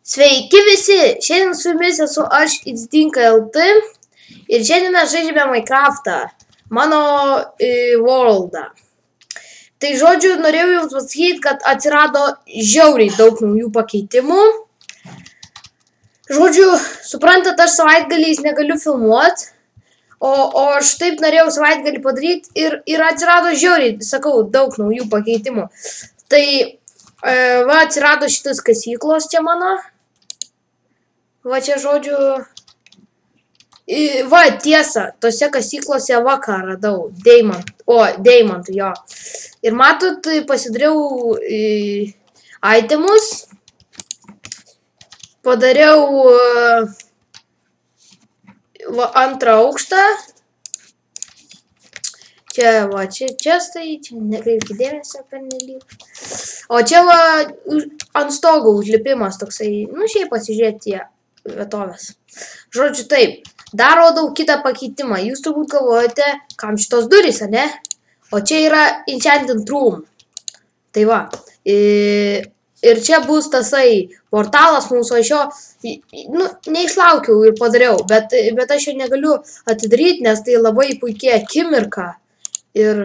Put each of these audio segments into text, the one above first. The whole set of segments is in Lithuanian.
Sveiki visi, šiandien su jumis esu aš Izdinka.lt ir šiandien mes žaidžiame Minecraftą, mano worldą. Tai žodžiu, norėjau jums pasakyti, kad atsirado žiauriai daug naujų pakeitimų. Žodžiu, suprantat, aš savaitgaliais negaliu filmuoti, o aš taip norėjau savaitgalį padaryti ir atsirado žiauriai, sakau, daug naujų pakeitimų. Tai va, atsirado šitas kasyklos čia mano. Va čia žodžiu, va tiesa, tose kasyklose va radau, deimantų, jo. Ir matot, pasidariau itemus, padariau va antrą aukštą, čia va, čia stai, čia nekreipkite dėmesio pernelyg. O čia va ant stogo užlipimas toksai, nu šiaip pasižiūrėti vietovės. Žodžiu taip, dar rodau kitą pakeitimą. Jūs turbūt galvojate, kam šitos durys, ne? O čia yra Enchanted Room. Tai va. Ir čia bus tasai portalas mūsų, aš jo, nu, neišlaukiau ir padariau, bet aš jo negaliu atidaryti, nes tai labai puikiai akimirka. Ir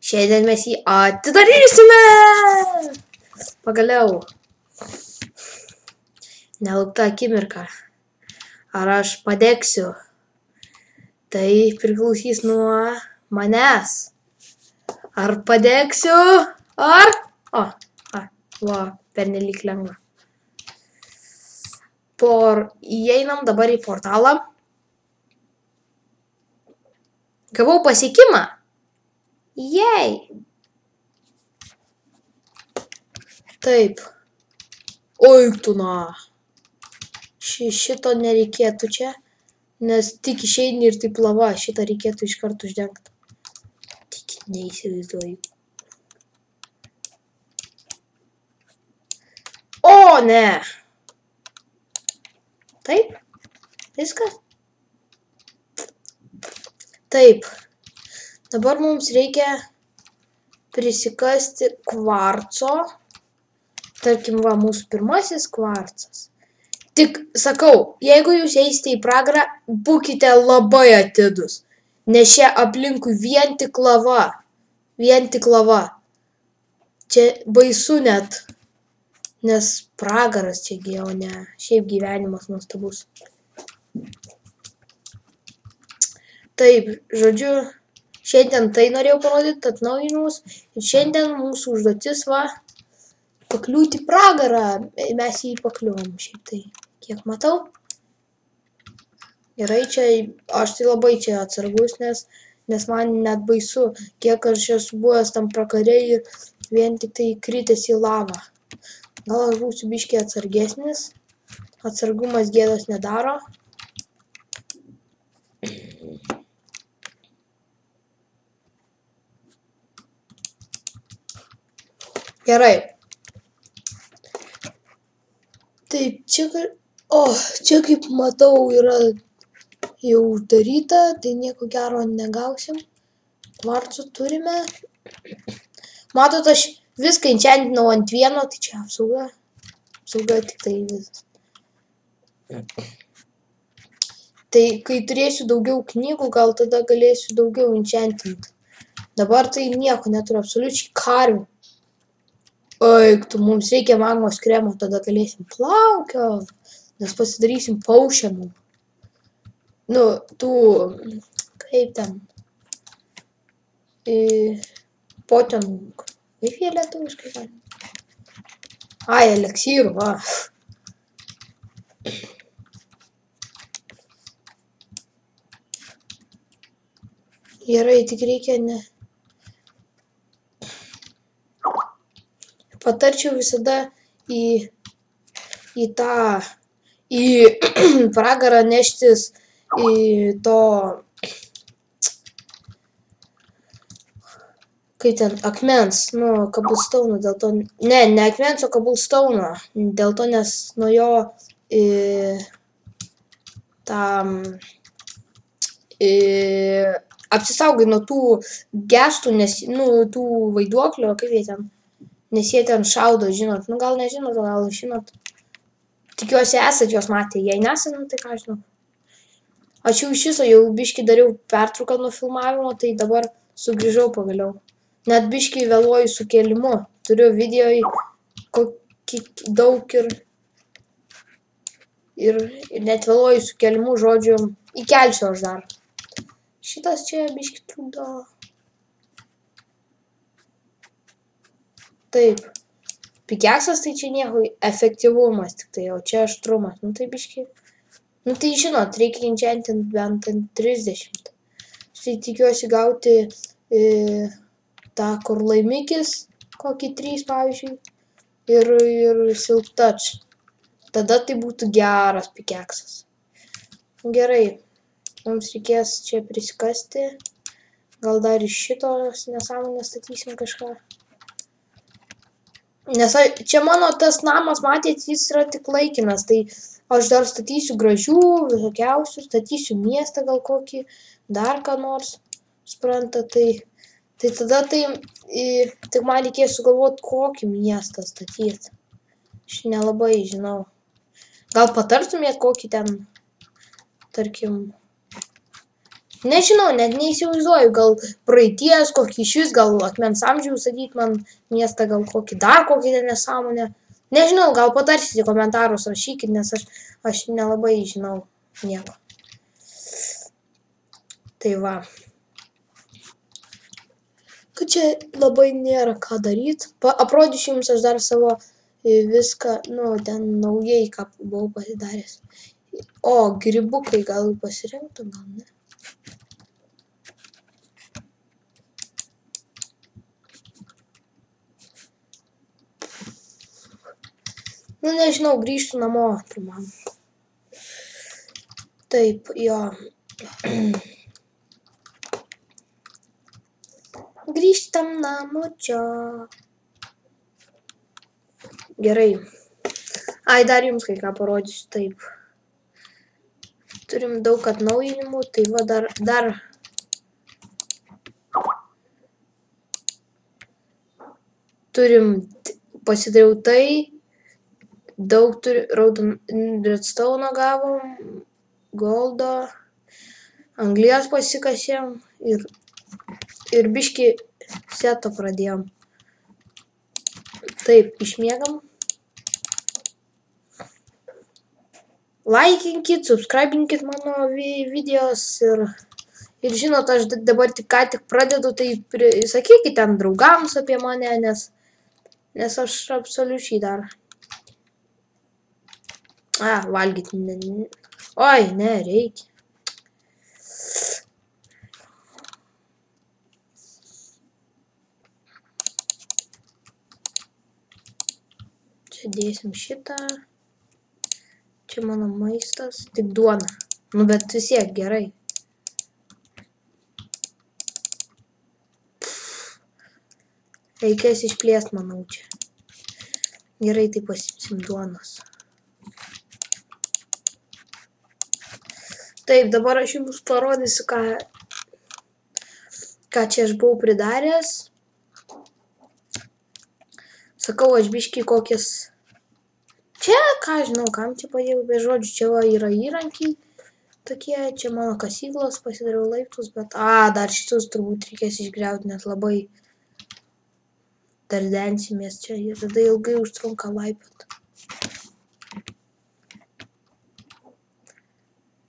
šiandien mes jį atidarysime. Pagaliau. Nelaukta akimirka. Ar aš padegsiu? Tai priklausys nuo manęs. Ar padegsiu? Ar? Va, pernelyg lengva. Įeinam dabar į portalą. Gavau pasiekimą. Jei. Taip. Oi, tu na. Šito nereikėtų čia, nes tik išeini ir taip lava, šitą reikėtų iš karto uždengti. Tik neįsivaizduoju. O, ne! Taip? Viskas? Taip. Dabar mums reikia prisikasti kvarco. Tarkim, va, mūsų pirmasis kvarcas. Tik sakau, jeigu jūs eisite į pragarą, būkite labai atidus, nes čia aplinkui vien tik lava. Vien tik lava. Čia baisu net, nes pragaras čiagi, o ne šiaip gyvenimas nuostabus. Taip, žodžiu, šiandien tai norėjau parodyti, atnaujinimus, ir šiandien mūsų užduotis va, pakliūti pragarą, mes jį pakliuvom šiaip tai. Kiek matau. Gerai, čia, aš tai labai čia atsargus, nes man net baisu, kiek aš esu buvęs tam pragare ir vien tik tai kritęs į lavą. Gal aš būsiu biškiai atsargesnis, atsargumas gėdos nedaro. Gerai. Taip, čia kaip matau yra jau uždaryta, tai nieko gero negausim. Kvarcų turime. Matot, aš viską enchantinau ant vieno, tai čia apsauga. Apsauga tik tai visas. Tai kai turėsiu daugiau knygų, gal tada galėsiu daugiau enchantinti. Dabar tai nieko neturiu, absoliučiai karvių. Oi, mums reikia magmos kremo, tada galėsim plaukiot, nes pasidarysim paušiamų. Nu, tų, kaip ten, potenų, kaip jie lietuviškai ten? Ai, eliksyrų, va. Gerai, tik reikia ne. Patarčiau visada į pragarą neštis į to, kaip ten, akmens, nu, kabulstauno, dėl to, ne akmens, o kabulstauno, dėl to, nes nuo jo apsisaugai nuo tų gestų, nes, nu, tų vaiduoklio, kaip jie ten, Nes jie ten šaudo, žinot. Nu, gal nežinot, gal žinot. Tikiuosi esat juos matę. Jei nesat, nu, tai ką žinau. Aš jau iš viso jau biškį dariau pertrauką nuo filmavimo, tai dabar sugrįžau pagaliau. Net biškį vėluoju su kėlimu. Turiu video kokį daug ir net vėluoju su kėlimu, žodžiu, įkelsiu aš dar. Šitas čia biškį trukdo. Taip. Pikeksas tai čia nieko efektyvumas tik tai, o čia aštrumas. Nu tai biškį. Nu tai žinot, reikia enchantinti bent 30. Tai tikiuosi gauti tą, kur laimikis, kokį 3 pavyzdžiui, ir silk touch. Tada tai būtų geras pikeksas. Gerai, mums reikės čia prisikasti. Gal dar iš šito nesąmonės statysim kažką. Nes čia mano tas namas, matėt, jis yra tik laikinas, tai aš dar statysiu gražių, visokiausių, statysiu miestą gal kokį, dar ką nors, supranta, tai tada tik man reikės sugalvoti, kokį miestą statyti. Aš nelabai žinau. Gal patartumėt kokį ten, tarkim, nežinau, net neįsivaizduoju, gal praeities, kokį iš vis, gal akmens amžiaus statyti man miestą, gal kokį dar kokį ten nesąmonę. Nežinau, gal patarsite komentarus, rašykit, nes aš nelabai žinau nieko. Tai va. Kad čia labai nėra ką daryti. Aprodysiu jums aš dar savo viską, nu, ten naujai, ką buvau pasidaręs. O, grybukai gal pasirinktų, gal ne. Nu, nežinau, grįžtų namo pirmam. Taip, jo. Grįžtam namo čia. Gerai. Ai, dar jums kai ką parodysiu, taip. Turim daug atnaujinimų, tai va dar. Turim, pasidariau tai. Daug redstone gavom, goldo, anglies pasikasėm ir biškį setą pradėjom. Taip, išmiegam. Laikinkit, subscribinkit mano videos ir žinot, aš dabar ką tik pradedu, tai sakykit ten draugams apie mane, nes aš absoliučiai dar. Valgyti. Oi, ne, reikia. Čia dėsim šitą. Čia mano maistas. Tik duona. Nu, bet vis tiek gerai. Reikės išplėst, manau, čia. Gerai, tai pasimsim duonos. Taip, dabar aš jums parodysiu, ką čia aš buvau pridaręs. Sakau, aš biškį kokias... Čia, ką žinau, kam čia padėjau, be žodžių, čia va yra įrankiai tokie, čia mano kasyklos, pasidariau laiptus, bet... dar šitus turbūt reikės išgriauti, nes labai dardensimės čia ir tada ilgai užtrunka laipiot.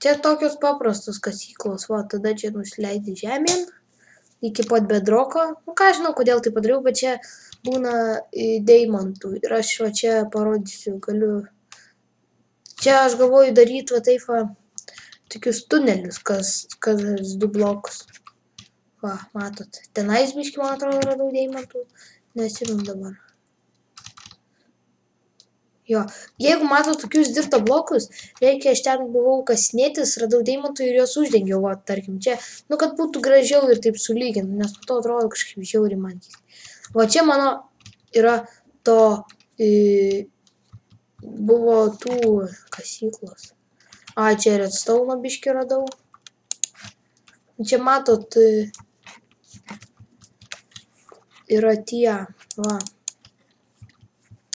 Čia tokios paprastos kasyklos, va, tada čia nusileidi žemėn, iki pat bedroko. Nu, ką žinau, kodėl tai padariau, bet čia būna deimantų. Ir aš va čia parodysiu, galiu. Čia aš galvoju daryti, va taip, va, tokius tunelius, kas 2 blokus. Va, matot. Tenais biškį, man atrodo, radau deimantų. Nesimenu dabar. Jo, jeigu matot tokius dirbto blokus, reikia, aš ten buvau kasinėtis, radau deimantų ir juos uždengiau, va, tarkim, čia, nu, kad būtų gražiau ir taip sulyginti, nes po to atrodo kažkaip žiauriai man. Va, čia mano yra to, buvo tų kasyklos. Čia redstone biškį radau. Čia matot, yra tie, va.